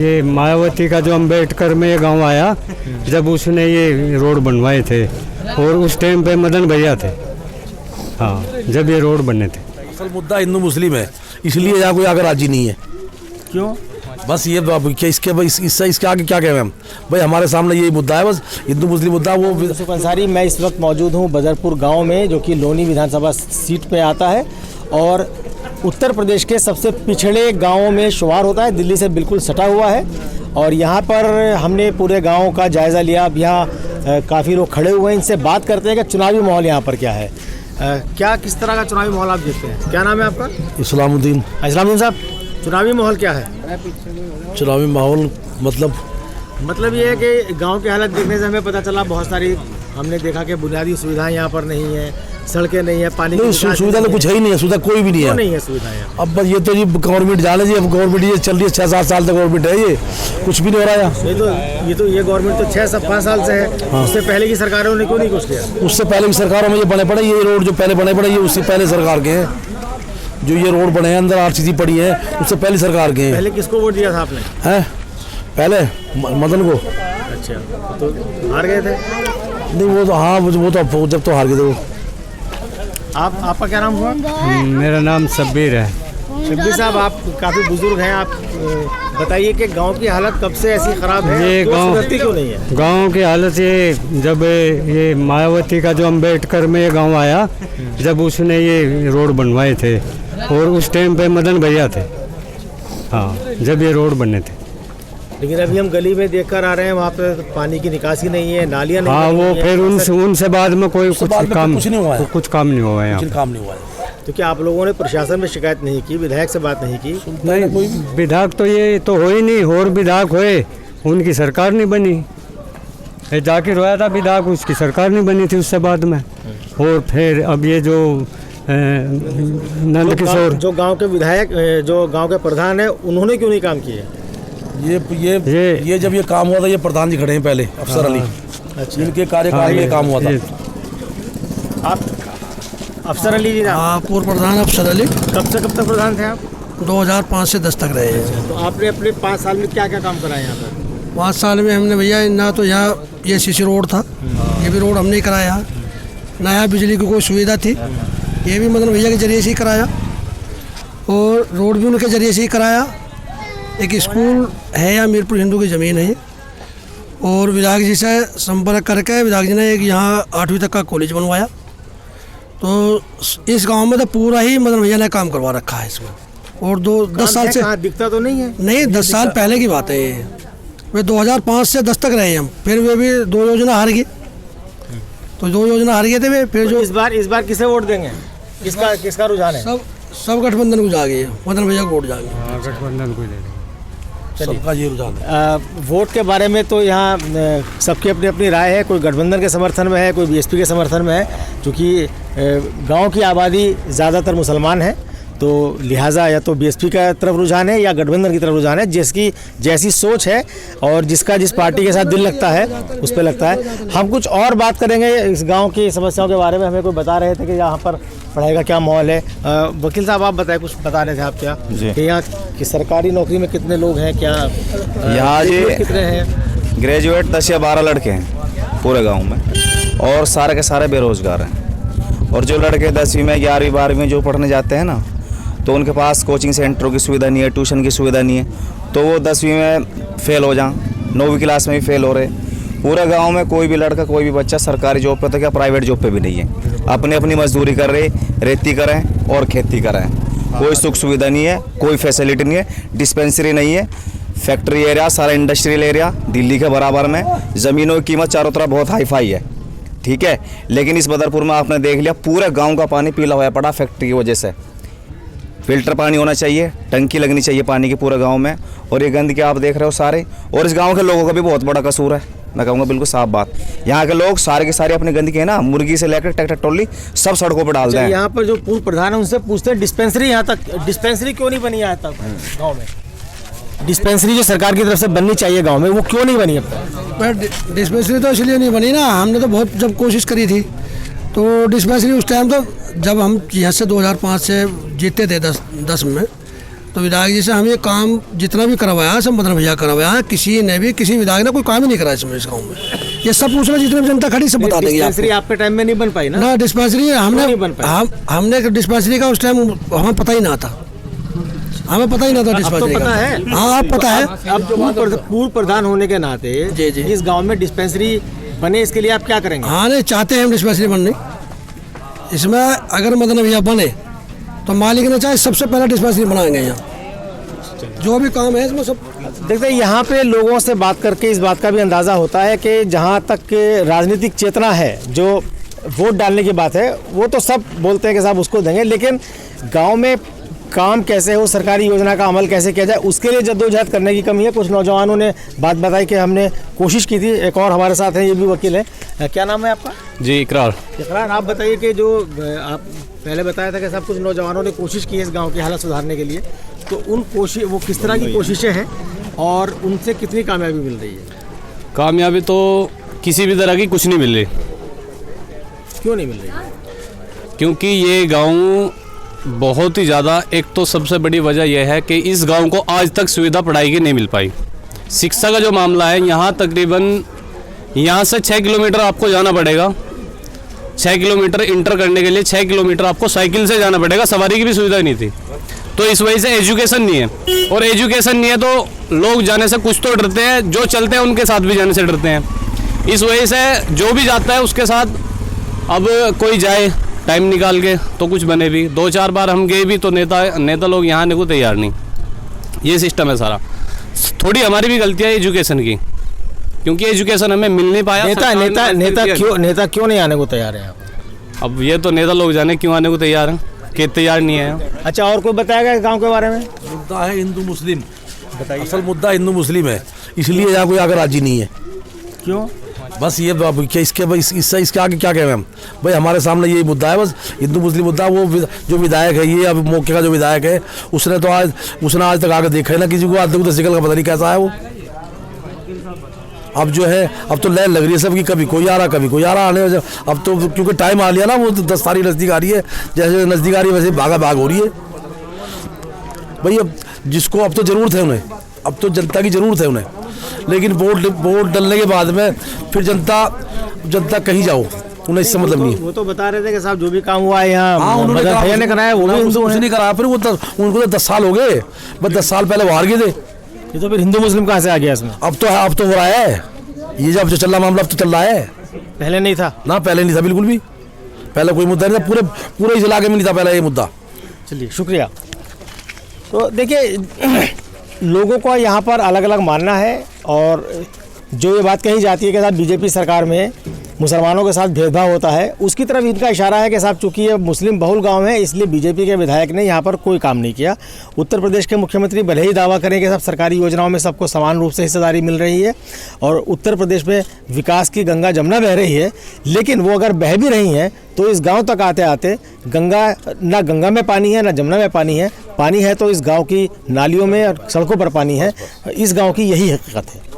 ये मायावती का जो अम्बेडकर में ये गांव आया, जब उसने ये रोड बनवाए थे और उस टाइम पे मदन भैया थे। हाँ, जब ये रोड बने थे। असल मुद्दा हिंदू मुस्लिम है, इसलिए यहाँ कोई आगे राजी नहीं है। क्यों? बस ये क्या इसके आगे क्या कहें हम भाई, हमारे सामने यही मुद्दा है, बस हिंदू मुस्लिम मुद्दा। वो यूसुफ अंसारी, मैं इस वक्त मौजूद हूँ बदरपुर गांव में, जो कि लोनी विधानसभा सीट पे आता है और उत्तर प्रदेश के सबसे पिछड़े गांवों में शुमार होता है, दिल्ली से बिल्कुल सटा हुआ है। और यहाँ पर हमने पूरे गांव का जायज़ा लिया। अब यहाँ काफ़ी लोग खड़े हुए हैं, इनसे बात करते हैं कि चुनावी माहौल यहाँ पर क्या है। क्या किस तरह का चुनावी माहौल आप देखते हैं? क्या नाम है आपका? इस्लामुद्दीन। इस्लामुद्दीन साहब, चुनावी माहौल क्या है? चुनावी माहौल मतलब ये है कि गांव की हालत देखने से हमें पता चला, बहुत सारी हमने देखा कि बुनियादी सुविधाएं यहाँ पर नहीं है, सड़कें नहीं है, पानी की सुविधा तो कुछ है ही नहीं है, सुविधा कोई भी नहीं है। नहीं है सुविधाएं। अब बस ये तो जी गवर्नमेंट जाने जी, अब गवर्नमेंट ये चल रही है 6-7 साल तक गवर्नमेंट है, ये कुछ भी नहीं हो रहा है। ये गवर्नमेंट तो 6-5 साल से है। हाँ। उससे पहले की सरकारों ने क्यों नहीं कुछ किया? उससे पहले की सरकारों में ये बने पड़े, ये रोड जो पहले बने पड़े ये उससे पहले सरकार के हैं। जो ये रोड बने हैं अंदर आरसीसी पड़ी है, उससे पहले सरकार के हैं। पहले किसको वोट दिया था आपने? हैं पहले मदन को। अच्छा, तो हार गए थे? नहीं वो तो हाँ, वो तो जब तो हार गए थे वो। आपका क्या नाम हुआ? मेरा नाम शब्बीर है। शब्बीर साहब, आप काफ़ी बुजुर्ग हैं, आप बताइए कि गांव की हालत कब से ऐसी ख़राब है? ये गांव क्यों नहीं है? गांव की हालत ये, जब ये मायावती का जो अम्बेडकर में ये गांव आया, जब उसने ये रोड बनवाए थे और उस टाइम पे मदन भैया थे। हाँ, जब ये रोड बने थे। लेकिन अभी हम गली में देखकर आ रहे हैं, वहाँ पे पानी की निकासी नहीं है, नालियाँ नहीं। हाँ, वो फिर उनसे बाद में कोई कुछ काम नहीं हुआ है। कुछ काम नहीं हुआ है यहाँ। काम नहीं हुआ है। तो क्या आप लोगों ने प्रशासन में शिकायत नहीं की, विधायक से बात नहीं की? नहीं, विधायक तो ये तो हो ही नहीं, और विधायक हुए उनकी सरकार नहीं बनी। जाकिर रोया था विधायक, उसकी सरकार नहीं बनी थी उससे बाद में। और फिर अब ये जो नंद किशोर, जो गांव के विधायक, जो गांव के प्रधान है, उन्होंने क्यों नहीं काम किए? ये जब ये काम हुआ था, ये प्रधान जी खड़े हैं पहले, अफसर अली। अच्छा, इनके कार्यकाल में काम हुआ था। आप अफसर अली जी? हाँ, पूर्व प्रधान अफसर अली। कब से कब तक प्रधान थे आप? 2005 से 10 तक रहे हैं। तो आपने अपने 5 साल में क्या क्या काम कराया यहाँ पर? 5 साल में हमने भैया, ना तो यहाँ ये सीसी रोड था, ये भी रोड हमने ही कराया। नया बिजली की कोई सुविधा थी, ये भी मदन भैया के जरिए से ही कराया, और रोड भी उनके जरिए से ही कराया। एक स्कूल है यहाँ, मीरपुर हिंदू की ज़मीन है, और विधायक जी से संपर्क करके विधायक जी ने एक यहाँ 8वीं तक का कॉलेज बनवाया। तो इस गांव में तो पूरा ही मदन भैया ने काम करवा रखा है इसमें। और 10 साल से दिखता तो नहीं है? नहीं, 10 साल पहले की बात है ये। वे 2005 से 10 तक रहे हम, फिर वे भी 2 योजना हार गए। तो 2 योजना हार गए थे वे। फिर जो इस बार किसे वोट देंगे? किसका रुझान है? सब गठबंधन को जा गए, मदन भैया को वोट जा गए। गठबंधन को दे। सबका ये रुझान है। वोट के बारे में तो यहाँ सबकी अपनी अपनी राय है। कोई गठबंधन के समर्थन में है, कोई बीएसपी के समर्थन में है। क्योंकि गांव की आबादी ज़्यादातर मुसलमान है, तो लिहाजा या तो बीएसपी का तरफ रुझान है या गठबंधन की तरफ रुझान है। जिसकी जैसी सोच है और जिसका जिस पार्टी के साथ दिल लगता है उस पर लगता है। हम कुछ और बात करेंगे इस गांव की समस्याओं के बारे में। हमें कोई बता रहे थे कि यहाँ पर पढ़ाई का क्या माहौल है। वकील साहब, आप बताएं, कुछ बता रहे थे आप क्या कि यहाँ की सरकारी नौकरी में कितने लोग हैं? क्या यहाँ जी कितने हैं? ग्रेजुएट 10 या 12 लड़के हैं पूरे गांव में, और सारे के सारे बेरोजगार हैं। और जो लड़के 10वीं में 11वीं 12वीं में जो पढ़ने जाते हैं ना, तो उनके पास कोचिंग सेंटरों की सुविधा नहीं है, ट्यूशन की सुविधा नहीं है, तो वो 10वीं में फेल हो जाएं, 9वीं क्लास में भी फेल हो रहे। पूरे गांव में कोई भी लड़का, कोई भी बच्चा सरकारी जॉब पे तो क्या प्राइवेट जॉब पे भी नहीं है। अपनी अपनी मजदूरी कर रहे, रेती करें और खेती करें। कोई सुख सुविधा नहीं है, कोई फैसिलिटी नहीं है, डिस्पेंसरी नहीं है, फैक्ट्री एरिया, सारा इंडस्ट्रियल एरिया दिल्ली के बराबर में। ज़मीनों की कीमत चारों तरफ बहुत हाई फाई है, ठीक है। लेकिन इस बदरपुर में आपने देख लिया, पूरे गाँव का पानी पीला हुआ पड़ा फैक्ट्री की वजह से। फिल्टर पानी होना चाहिए, टंकी लगनी चाहिए पानी की पूरे गांव में। और ये गंदगी आप देख रहे हो सारे, और इस गांव के लोगों का भी बहुत बड़ा कसूर है। मैं कहूँगा बिल्कुल साफ बात, यहाँ के लोग सारे के सारे अपनी गंदगी है ना, मुर्गी से लेकर ट्रैक्टर ट्रॉली सब सड़कों पर डालते हैं। यहाँ पर जो पूर्व प्रधान है उनसे पूछते हैं, डिस्पेंसरी यहाँ तक, डिस्पेंसरी क्यों नहीं बनी यहाँ तक गाँव में? डिस्पेंसरी जो सरकार की तरफ से बननी चाहिए गाँव में, वो क्यों नहीं बनी अब तक? डिस्पेंसरी तो इसलिए नहीं बनी ना, हमने तो बहुत जब कोशिश करी थी, तो डिस्पेंसरी उस टाइम तो जब हम यहाँ से 2005 से जीते थे 10 में, तो विधायक जी से हम ये काम जितना भी करवाया सब मदन भैया करवाया है, किसी ने भी किसी विधायक ने कोई काम ही नहीं कराया इसमें इस गाँव में। ये सब पूछना जितने भी जनता खड़ी सब बता देंगे डिस्पेंसरी आपके टाइम में नहीं बन पाई ना डिस्पेंसरी हमने नहीं बन पाई? हमने डिस्पेंसरी का उस टाइम हमें पता ही ना था, हमें पता ही ना था डिस्पेंसरी पता है? हाँ आप पता है। अब पूर्व प्रधान होने के नाते जी, जी। इस गांव में डिस्पेंसरी बने, इसके लिए आप क्या करेंगे? हाँ नहीं चाहते हैं हम डिस्पेंसरी बनने, इसमें अगर मदन भैया बने तो मालिक ने चाहे सबसे पहला डिस्पेंसरी बनाएंगे यहाँ, जो भी काम है इसमें सब। देखते हैं यहाँ पे लोगों से बात करके इस बात का भी अंदाज़ा होता है कि जहाँ तक के राजनीतिक चेतना है, जो वोट डालने की बात है, वो तो सब बोलते हैं कि साहब उसको देंगे, लेकिन गांव में काम कैसे हो, सरकारी योजना का अमल कैसे किया जाए, उसके लिए जद्दोजहद करने की कमी है। कुछ नौजवानों ने बात बताई कि हमने कोशिश की थी। एक और हमारे साथ हैं, ये भी वकील है। क्या नाम है आपका? जी इकरार। इकरार, आप बताइए कि जो आप पहले बताया था कि सब कुछ नौजवानों ने कोशिश की है इस गांव की हालत सुधारने के लिए, तो उन कोशिश वो किस तरह की कोशिशें हैं और उनसे कितनी कामयाबी मिल रही है? कामयाबी तो किसी भी तरह की कुछ नहीं मिल रही। क्यों नहीं मिल रही? क्योंकि ये गांव बहुत ही ज़्यादा, एक तो सबसे बड़ी वजह यह है कि इस गांव को आज तक सुविधा पढ़ाई की नहीं मिल पाई। शिक्षा का जो मामला है, यहाँ तकरीबन यहाँ से 6 किलोमीटर आपको जाना पड़ेगा। 6 किलोमीटर इंटर करने के लिए 6 किलोमीटर आपको साइकिल से जाना पड़ेगा, सवारी की भी सुविधा नहीं थी। तो इस वजह से एजुकेशन नहीं है, और एजुकेशन नहीं है तो लोग जाने से कुछ तो डरते हैं, जो चलते हैं उनके साथ भी जाने से डरते हैं। इस वजह से जो भी जाता है उसके साथ, अब कोई जाए टाइम निकाल के तो कुछ बने भी। 2-4 बार हम गए भी तो नेता लोग यहाँ आने को तैयार नहीं। ये सिस्टम है सारा। थोड़ी हमारी भी गलती है एजुकेशन की, क्योंकि एजुकेशन हमें मिल नहीं पाया। नेता क्यों नहीं आने को तैयार है? अब ये तो नेता लोग जाने क्यों आने को तैयार हैं, कि तैयार नहीं है। अच्छा, और कोई बताएगा गांव के बारे में? मुद्दा है हिंदू मुस्लिम, बताइए। असल मुद्दा हिंदू मुस्लिम है, इसलिए यहाँ कोई आगे राजी नहीं है। क्यों? बस ये इसके आगे क्या कहें हम भाई, हमारे सामने यही मुद्दा है, बस हिंदू मुस्लिम मुद्दा। वो जो विधायक है, ये अब मौके का जो विधायक है, उसने आज तक आगे देखा है ना किसी को। आज तक शिकल का पता नहीं कैसा है वो। अब जो है, अब तो लैन लग रही है सबकी, कभी कोई आ रहा कभी कोई आ रहा आने। अब तो क्योंकि टाइम आ लिया ना, वो तो 10 तारीख नज़दीक आ रही है, जैसे नज़दीक आ रही है वैसे भागा भाग हो रही है भाई। अब जिसको अब तो ज़रूरत है उन्हें, अब तो जनता की ज़रूरत है उन्हें, लेकिन वोट डलने के बाद में फिर जनता कहीं जाओ, उन्हें इससे मतलब नहीं। वो तो बता रहे थे कि साहब जो भी काम हुआ है यहाँ उन्होंने ने कराया, वो भी हिंदू नहीं कराया। फिर उनको तो 10 साल हो गए, बस 10 साल पहले वो हार गए थे। ये तो फिर हिंदू मुस्लिम कहाँ से आ गया इसमें? अब तो हो रहा है ये, जब जो चल रहा मामला अब तो चल रहा है, पहले नहीं था ना। पहले नहीं था, बिल्कुल भी पहले कोई मुद्दा नहीं था, पूरे इस इलाके में नहीं था पहले ये मुद्दा। चलिए, शुक्रिया। तो देखिए, लोगों का यहाँ पर अलग अलग मानना है, और जो ये बात कही जाती है कि साहब बीजेपी सरकार में मुसलमानों के साथ भेदभाव होता है, उसकी तरफ इनका इशारा है कि साहब चूंकि ये मुस्लिम बहुल गांव है, इसलिए बीजेपी के विधायक ने यहाँ पर कोई काम नहीं किया। उत्तर प्रदेश के मुख्यमंत्री भले ही दावा करें कि साहब सरकारी योजनाओं में सबको समान रूप से हिस्सेदारी मिल रही है और उत्तर प्रदेश में विकास की गंगा जमुना बह रही है, लेकिन वो अगर बह भी रही हैं तो इस गाँव तक आते आते गंगा में पानी है, ना जमुना में पानी है। पानी है तो इस गाँव की नालियों में और सड़कों पर पानी है। इस गाँव की यही हकीकत है।